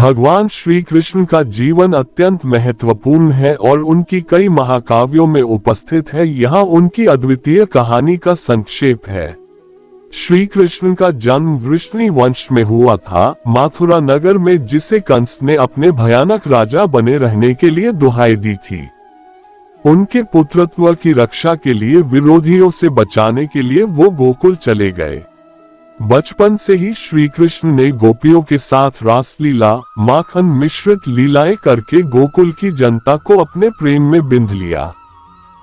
भगवान श्री कृष्ण का जीवन अत्यंत महत्वपूर्ण है और उनकी कई महाकाव्यों में उपस्थित है। यहाँ उनकी अद्वितीय कहानी का संक्षेप है। श्री कृष्ण का जन्म वृष्णि वंश में हुआ था, मथुरा नगर में, जिसे कंस ने अपने भयानक राजा बने रहने के लिए दुहाई दी थी। उनके पुत्रत्व की रक्षा के लिए, विरोधियों से बचाने के लिए वो गोकुल चले गए। बचपन से ही श्री कृष्ण ने गोपियों के साथ रासलीला, माखन मिश्रित लीलाएं करके गोकुल की जनता को अपने प्रेम में बिंध लिया।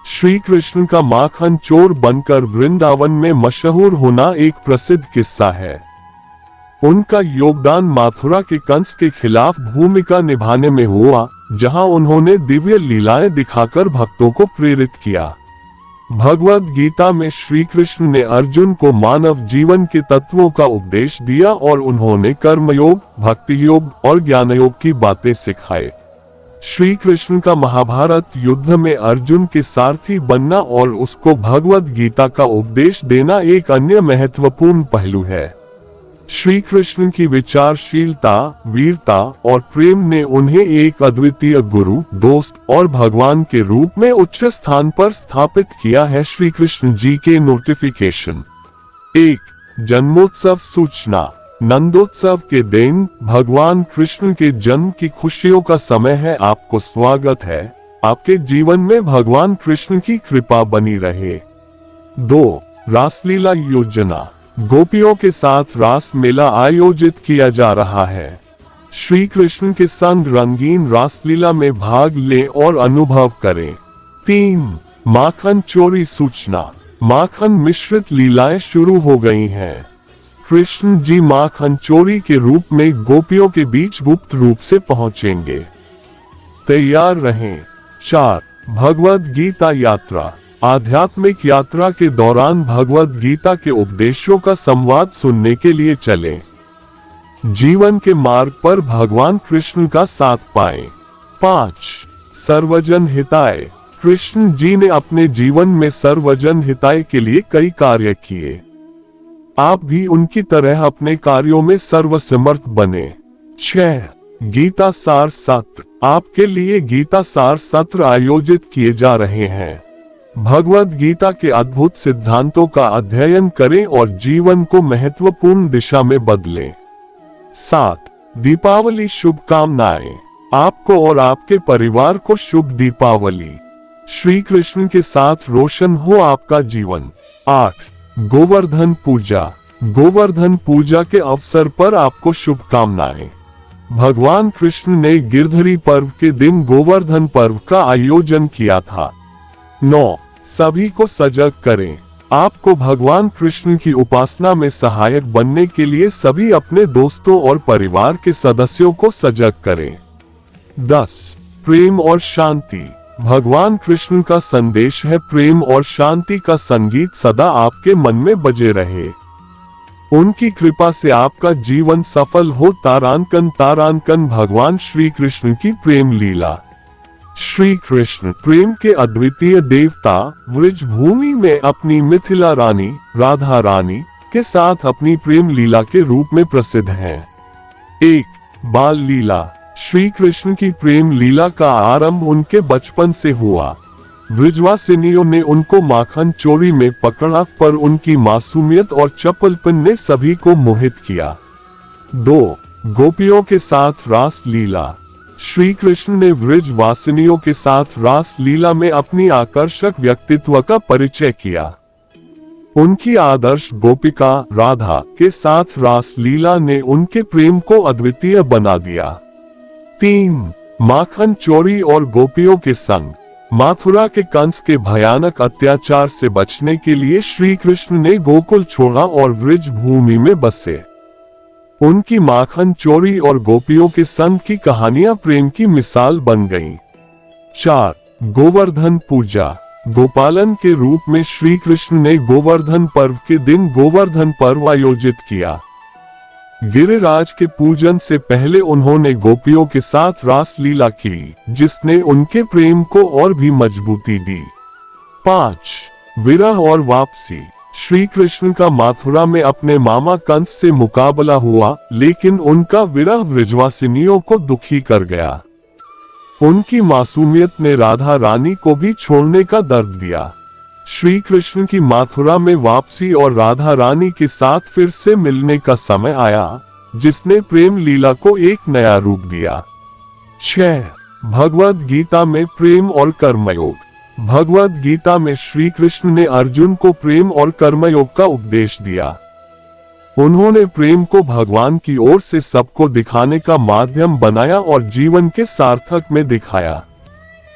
श्री कृष्ण का माखन चोर बनकर वृंदावन में मशहूर होना एक प्रसिद्ध किस्सा है। उनका योगदान मथुरा के कंस के खिलाफ भूमिका निभाने में हुआ, जहां उन्होंने दिव्य लीलाएं दिखाकर भक्तों को प्रेरित किया। भगवद गीता में श्री कृष्ण ने अर्जुन को मानव जीवन के तत्वों का उपदेश दिया और उन्होंने कर्मयोग, भक्ति योग और ज्ञान योग की बातें सिखाई। श्री कृष्ण का महाभारत युद्ध में अर्जुन के सारथी बनना और उसको भगवद गीता का उपदेश देना एक अन्य महत्वपूर्ण पहलू है। श्री कृष्ण की विचारशीलता, वीरता और प्रेम ने उन्हें एक अद्वितीय गुरु, दोस्त और भगवान के रूप में उच्च स्थान पर स्थापित किया है। श्री कृष्ण जी के नोटिफिकेशन। 1. जन्मोत्सव सूचना। नंदोत्सव के दिन भगवान कृष्ण के जन्म की खुशियों का समय है। आपको स्वागत है। आपके जीवन में भगवान कृष्ण की कृपा बनी रहे। 2. रासलीला योजना। गोपियों के साथ रास मेला आयोजित किया जा रहा है। श्री कृष्ण के संग रंगीन रासलीला में भाग लें और अनुभव करें। 3. माखन चोरी सूचना। माखन मिश्रित लीलाएं शुरू हो गई हैं। कृष्ण जी माखन चोरी के रूप में गोपियों के बीच गुप्त रूप से पहुंचेंगे। तैयार रहें। 4. भगवद गीता यात्रा। आध्यात्मिक यात्रा के दौरान भगवद गीता के उपदेशों का संवाद सुनने के लिए चलें। जीवन के मार्ग पर भगवान कृष्ण का साथ पाएं। 5. सर्वजन हिताय। कृष्ण जी ने अपने जीवन में सर्वजन हिताय के लिए कई कार्य किए। आप भी उनकी तरह अपने कार्यों में सर्वसमर्थ बने। 6. गीता सार सत्र। आपके लिए गीता सार सत्र आयोजित किए जा रहे हैं। भगवद गीता के अद्भुत सिद्धांतों का अध्ययन करें और जीवन को महत्वपूर्ण दिशा में बदलें। 7. दीपावली शुभकामनाएं। आपको और आपके परिवार को शुभ दीपावली। श्री कृष्ण के साथ रोशन हो आपका जीवन। 8. गोवर्धन पूजा। गोवर्धन पूजा के अवसर पर आपको शुभकामनाएं। भगवान कृष्ण ने गिरधरी पर्व के दिन गोवर्धन पर्व का आयोजन किया था। 9. सभी को सजग करें। आपको भगवान कृष्ण की उपासना में सहायक बनने के लिए सभी अपने दोस्तों और परिवार के सदस्यों को सजग करें। 10. प्रेम और शांति। भगवान कृष्ण का संदेश है, प्रेम और शांति का संगीत सदा आपके मन में बजे रहे। उनकी कृपा से आपका जीवन सफल हो। तारांकन। तारांकन भगवान श्री कृष्ण की प्रेम लीला। श्री कृष्ण प्रेम के अद्वितीय देवता व्रज भूमि में अपनी मिथिला रानी राधा रानी के साथ अपनी प्रेम लीला के रूप में प्रसिद्ध हैं। 1. बाल लीला। श्री कृष्ण की प्रेम लीला का आरंभ उनके बचपन से हुआ। व्रजवासिनियों ने उनको माखन चोरी में पकड़ा, पर उनकी मासूमियत और चपलपन ने सभी को मोहित किया। 2. गोपियों के साथ रास लीला। श्री कृष्ण ने व्रजवासिनियों के साथ रास लीला में अपनी आकर्षक व्यक्तित्व का परिचय किया। उनकी आदर्श गोपिका राधा के साथ रास लीला ने उनके प्रेम को अद्वितीय बना दिया। 3. माखन चोरी और गोपियों के संग। मथुरा के कंस के भयानक अत्याचार से बचने के लिए श्री कृष्ण ने गोकुल छोड़ा और व्रज भूमि में बसे। उनकी माखन चोरी और गोपियों के संग की कहानियां प्रेम की मिसाल बन गईं। 4. गोवर्धन पूजा। गोपालन के रूप में श्री कृष्ण ने गोवर्धन पर्व के दिन गोवर्धन पर्व आयोजित किया। गिरिराज के पूजन से पहले उन्होंने गोपियों के साथ रास लीला की, जिसने उनके प्रेम को और भी मजबूती दी। 5. विरह और वापसी। श्री कृष्ण का मथुरा में अपने मामा कंस से मुकाबला हुआ, लेकिन उनका विरह ब्रजवासिनियों को दुखी कर गया। उनकी मासूमियत ने राधा रानी को भी छोड़ने का दर्द दिया। श्री कृष्ण की मथुरा में वापसी और राधा रानी के साथ फिर से मिलने का समय आया, जिसने प्रेम लीला को एक नया रूप दिया। 6. भगवद गीता में प्रेम और कर्मयोग। भगवद गीता में श्री कृष्ण ने अर्जुन को प्रेम और कर्मयोग का उपदेश दिया। उन्होंने प्रेम को भगवान की ओर से सबको दिखाने का माध्यम बनाया और जीवन के सार्थक में दिखाया।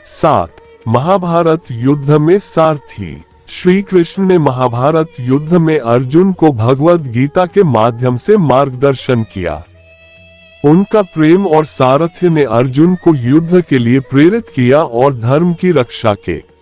7. महाभारत युद्ध में सारथी। श्री कृष्ण ने महाभारत युद्ध में अर्जुन को भगवद गीता के माध्यम से मार्गदर्शन किया। उनका प्रेम और सारथ्य ने अर्जुन को युद्ध के लिए प्रेरित किया और धर्म की रक्षा के